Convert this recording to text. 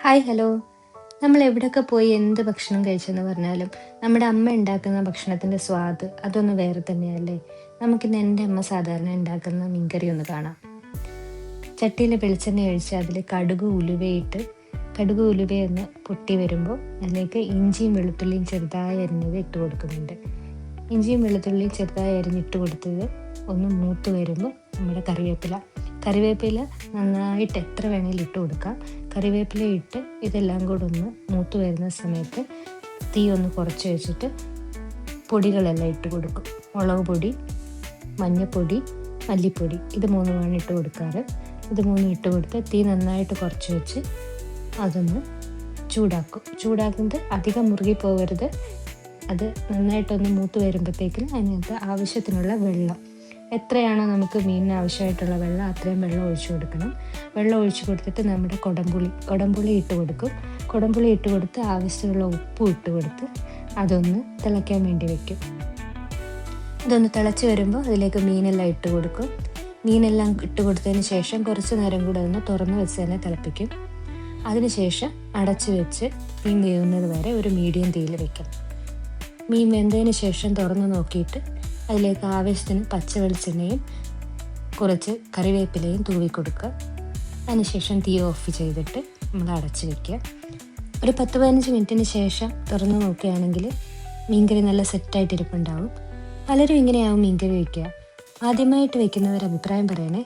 Hi hello. നമ്മൾ എവിടെയൊക്കെ പോയി എന്ത് ഭക്ഷണം കഴിച്ചെന്ന് പറഞ്ഞാലും നമ്മുടെ അമ്മ ഉണ്ടാക്കുന്ന ഭക്ഷണത്തിൻ്റെ സ്വാദ് അതൊന്ന് വേറെ തന്നെയല്ലേ. നമുക്കിന്ന് എൻ്റെ അമ്മ സാധാരണ ഉണ്ടാക്കുന്ന മീൻകറി ഒന്ന് കാണാം. ചട്ടിയിൽ വെളിച്ചെണ്ണ ഒഴിച്ച് അതിൽ കടുക് ഉലുവയൊന്ന് പൊട്ടി വരുമ്പോൾ അതിലേക്ക് ഇഞ്ചിയും വെളുത്തുള്ളിയും ചെറുതായി അരിഞ്ഞത് ഇട്ട് കൊടുക്കുന്നുണ്ട്. ഇഞ്ചിയും വെളുത്തുള്ളിയും ചെറുതായി അരിഞ്ഞിട്ട് കൊടുത്തത് ഒന്ന് മൂത്ത് വരുമ്പോൾ നമ്മുടെ കറിവേപ്പില നന്നായിട്ട് എത്ര വേണേലും ഇട്ട് കൊടുക്കാം. കറിവേപ്പില ഇട്ട് ഇതെല്ലാം കൂടെ ഒന്ന് മൂത്ത് വരുന്ന സമയത്ത് തീ ഒന്ന് കുറച്ച് വെച്ചിട്ട് പൊടികളെല്ലാം ഇട്ട് കൊടുക്കും. മുളക് പൊടി, മഞ്ഞൾപ്പൊടി, മല്ലിപ്പൊടി, ഇത് മൂന്നുമാണ് ഇട്ട് കൊടുക്കാറ്. ഇത് മൂന്നും ഇട്ട് കൊടുത്ത് തീ നന്നായിട്ട് കുറച്ച് വെച്ച് അതൊന്ന് ചൂടാക്കുന്നത് അധികം മുറുകി പോകരുത്. അത് നന്നായിട്ടൊന്ന് മൂത്ത് വരുമ്പോഴത്തേക്കിന് അതിനകത്ത് ആവശ്യത്തിനുള്ള വെള്ളം, എത്രയാണോ നമുക്ക് മീനിന് ആവശ്യമായിട്ടുള്ള വെള്ളം അത്രയും വെള്ളം ഒഴിച്ചു കൊടുക്കണം. വെള്ളം ഒഴിച്ചു കൊടുത്തിട്ട് നമ്മുടെ കുടംപുളി ഇട്ട് കൊടുക്കും. കുടംപുളി ഇട്ട് കൊടുത്ത് ആവശ്യമുള്ള ഉപ്പും ഇട്ട് കൊടുത്ത് അതൊന്ന് തിളയ്ക്കാൻ വേണ്ടി വെക്കും. ഇതൊന്ന് തിളച്ച് വരുമ്പോൾ അതിലേക്ക് മീനെല്ലാം ഇട്ട് കൊടുക്കും. മീനെല്ലാം ഇട്ട് കൊടുത്തതിന് ശേഷം കുറച്ച് നേരം കൂടെ ഒന്ന് തുറന്ന് വെച്ച് തന്നെ തിളപ്പിക്കും. അതിനുശേഷം അടച്ച് വെച്ച് മീൻ വേവുന്നത് വരെ ഒരു മീഡിയം തീയിൽ വെക്കണം. മീൻ വെന്തതിന് ശേഷം തുറന്ന് നോക്കിയിട്ട് അതിലേക്ക് ആവശ്യത്തിന് പച്ച വെളിച്ചെണ്ണയും കുറച്ച് കറിവേപ്പിലയും തൂവി കൊടുക്കുക. അതിനുശേഷം തീ ഓഫ് ചെയ്തിട്ട് നമ്മൾ അടച്ച് വയ്ക്കുക. ഒരു 10-15 മിനിറ്റിന് ശേഷം തുറന്ന് നോക്കുകയാണെങ്കിൽ മീൻകറി നല്ല സെറ്റായിട്ട് ഇരിപ്പുണ്ടാവും. പലരും ഇങ്ങനെയാവും മീൻകറി വയ്ക്കുക. ആദ്യമായിട്ട് വയ്ക്കുന്നവർ അഭിപ്രായം പറയണേ.